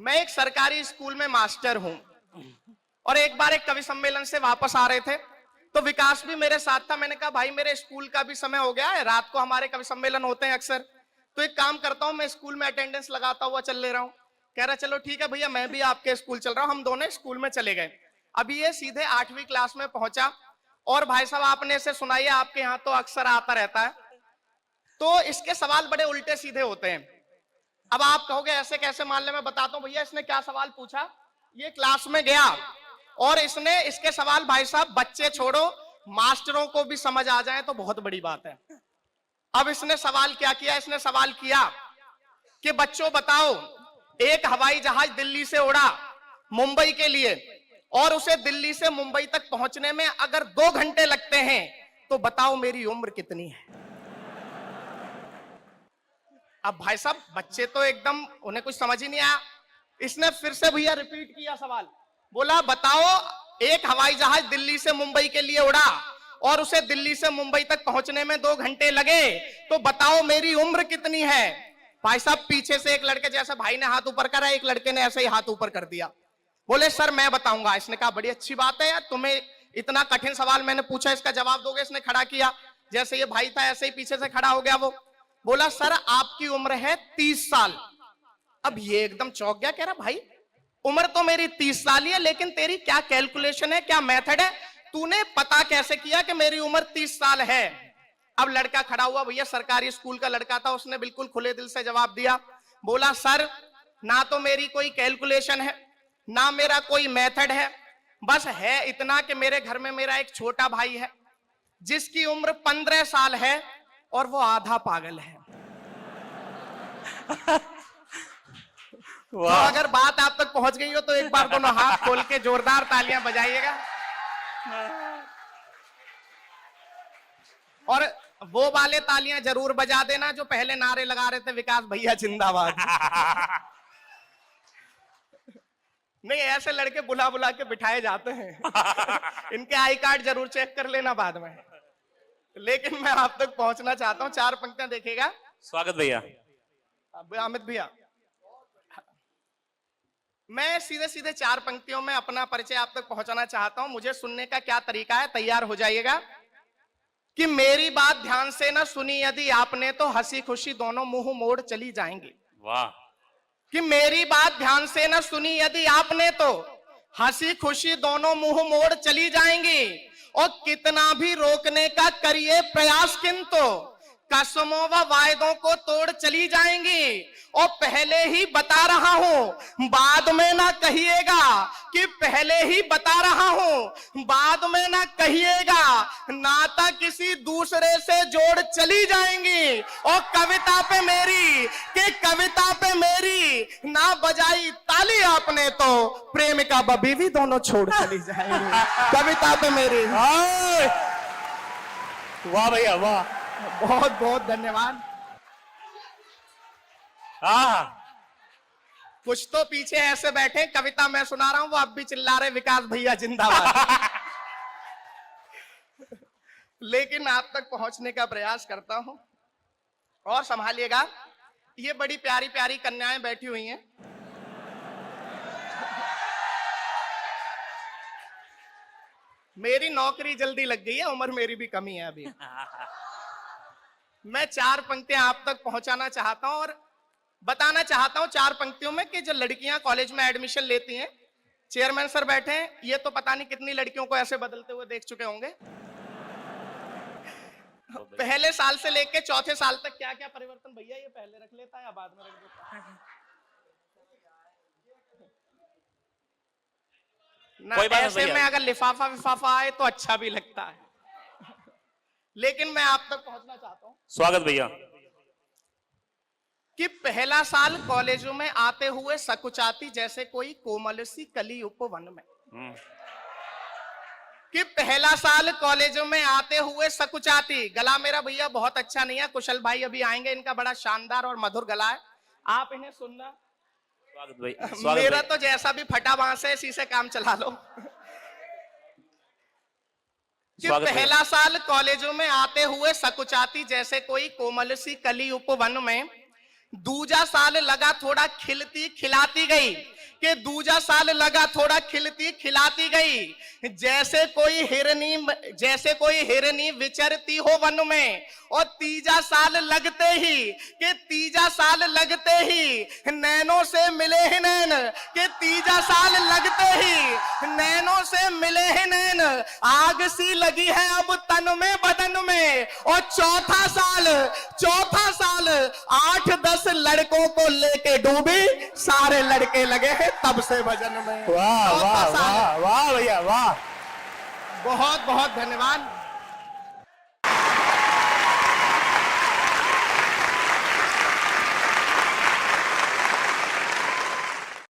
मैं एक सरकारी स्कूल में मास्टर हूं और एक बार एक कवि सम्मेलन से वापस आ रहे थे तो विकास भी मेरे साथ था। मैंने कहा भाई मेरे स्कूल का भी समय हो गया है, रात को हमारे कवि सम्मेलन होते हैं अक्सर, तो एक काम करता हूं मैं स्कूल में अटेंडेंस लगाता हुआ चल ले रहा हूं। कह रहा चलो ठीक है भैया मैं भी आपके स्कूल चल रहा हूं। हम दोनों स्कूल में चले गए। अभी ये सीधे 8वीं क्लास में पहुंचा और भाई साहब आपने इसे सुनाइए, आपके यहाँ तो अक्सर आता रहता है, तो इसके सवाल बड़े उल्टे सीधे होते हैं। अब आप कहोगे ऐसे कैसे, मान ले मैं बताता हूं भैया इसने क्या सवाल पूछा। ये क्लास में गया और इसने इसके सवाल भाई साहब बच्चे छोड़ो मास्टरों को भी समझ आ जाए तो बहुत बड़ी बात है। अब इसने सवाल क्या किया, इसने सवाल किया कि बच्चों बताओ एक हवाई जहाज दिल्ली से उड़ा मुंबई के लिए और उसे दिल्ली से मुंबई तक पहुंचने में अगर 2 घंटे लगते हैं तो बताओ मेरी उम्र कितनी है। अब भाई साहब बच्चे तो एकदम, उन्हें कुछ समझ ही नहीं आया। इसने फिर से भैया रिपीट किया सवाल, बोला बताओ एक हवाई जहाज दिल्ली से मुंबई के लिए उड़ा और उसे दिल्ली से मुंबई तक पहुंचने में 2 घंटे लगे तो बताओ मेरी उम्र कितनी है। भाई साहब पीछे से एक लड़के, जैसे भाई ने हाथ ऊपर करा एक लड़के ने ऐसे ही हाथ ऊपर कर दिया, बोले सर मैं बताऊंगा। इसने कहा बड़ी अच्छी बात है यार, तुम्हें इतना कठिन सवाल मैंने पूछा इसका जवाब दोगे। इसने खड़ा किया, जैसे ये भाई था ऐसे ही पीछे से खड़ा हो गया वो, बोला सर आपकी उम्र है 30 साल। अब ये एकदम चौंक गया, कह रहा भाई उम्र तो मेरी 30 साल ही है लेकिन तेरी क्या कैलकुलेशन है, क्या मेथड है, तूने पता कैसे किया कि मेरी उम्र 30 साल है। अब लड़का खड़ा हुआ, भैया सरकारी स्कूल का लड़का था, उसने बिल्कुल खुले दिल से जवाब दिया, बोला सर ना तो मेरी कोई कैलकुलेशन है ना मेरा कोई मेथड है, बस है इतना कि मेरे घर में मेरा एक छोटा भाई है जिसकी उम्र 15 साल है और वो आधा पागल है। तो अगर बात आप तक पहुंच गई हो तो एक बार दोनों हाथ खोल के जोरदार तालियां बजाइएगा। और वो वाले तालियां जरूर बजा देना जो पहले नारे लगा रहे थे, विकास भैया जिंदाबाद। नहीं ऐसे लड़के बुला बुला के बिठाए जाते हैं। इनके आई कार्ड जरूर चेक कर लेना बाद में। लेकिन मैं आप तक पहुंचना चाहता हूं, 4 पंक्तियां देखिएगा। स्वागत भैया। अमित भैया मैं सीधे सीधे 4 पंक्तियों में अपना परिचय आप तक पहुंचाना चाहता हूं। मुझे सुनने का क्या तरीका है, तैयार हो जाइएगा। कि मेरी बात ध्यान से ना सुनी यदि आपने तो हंसी खुशी दोनों मुंह मोड़ चली जाएंगी। वाह। कि मेरी बात ध्यान से ना सुनी यदि आपने तो हंसी खुशी दोनों मुंह मोड़ चली जाएंगी और कितना भी रोकने का करिए प्रयास किंतु कसमों व वायदों को तोड़ चली जाएंगी। और पहले ही बता रहा हूं बाद में ना कहिएगा कि पहले ही बता रहा हूं बाद में ना कहिएगा, नाता किसी दूसरे से जोड़ चली जाएंगी। और कविता पे मेरी कि कविता पे मेरी ना बजाई ताली आपने तो प्रेमिका बबी भी दोनों छोड़ चली जाएंगी। कविता पे मेरी। वाह भैया वाह, बहुत बहुत धन्यवाद। कुछ तो पीछे ऐसे बैठे, कविता मैं सुना रहा हूं वो अब भी चिल्ला रहे विकास भैया जिंदाबाद। लेकिन आप तक पहुंचने का प्रयास करता हूं और संभालिएगा। ये बड़ी प्यारी प्यारी कन्याएं बैठी हुई हैं। मेरी नौकरी जल्दी लग गई है, उम्र मेरी भी कमी है अभी। मैं 4 पंक्तियां आप तक पहुंचाना चाहता हूं और बताना चाहता हूं 4 पंक्तियों में कि जो लड़कियां कॉलेज में एडमिशन लेती हैं, चेयरमैन सर बैठे हैं, ये तो पता नहीं कितनी लड़कियों को ऐसे बदलते हुए देख चुके होंगे। पहले साल से लेके चौथे साल तक क्या क्या परिवर्तन भैया ये पहले रख लेता है या बाद में रख देता है ना। ऐसे में अगर लिफाफा विफाफा आए तो अच्छा भी लगता है। लेकिन मैं आप तक पहुंचना चाहता हूं। स्वागत भैया। कि पहला साल कॉलेजों में आते हुए सकुचाती जैसे कोई कोमल सी कली उपवन में। कि पहला साल कॉलेजों में आते हुए सकुचाती, गला मेरा भैया बहुत अच्छा नहीं है, कुशल भाई अभी आएंगे, इनका बड़ा शानदार और मधुर गला है, आप इन्हें सुनना। स्वागत भैया। मेरा तो जैसा भी फटा बांस है इसी से काम चला लो। कि पहला साल कॉलेजों में आते हुए सकुचाती जैसे कोई कोमल सी कली उपवन में दूजा साल लगा थोड़ा खिलती खिलाती गई, कि दूजा साल लगा थोड़ा खिलती खिलाती गई। जैसे कोई हिरनी विचरती हो वन में, और तीजा साल लगते ही, कि तीजा साल लगते ही नैनों से मिले ही नैन, कि तीजा साल लगते ही नैनों से मिले ही नैन। आग सी लगी है अब तन में बदन में। और चौथा साल 8-10 लड़कों को लेके डूबी, सारे लड़के लगे हैं तब से भजन में। वाह चौथा वाह साल। वाह वाह भैया वाह। बहुत बहुत धन्यवाद।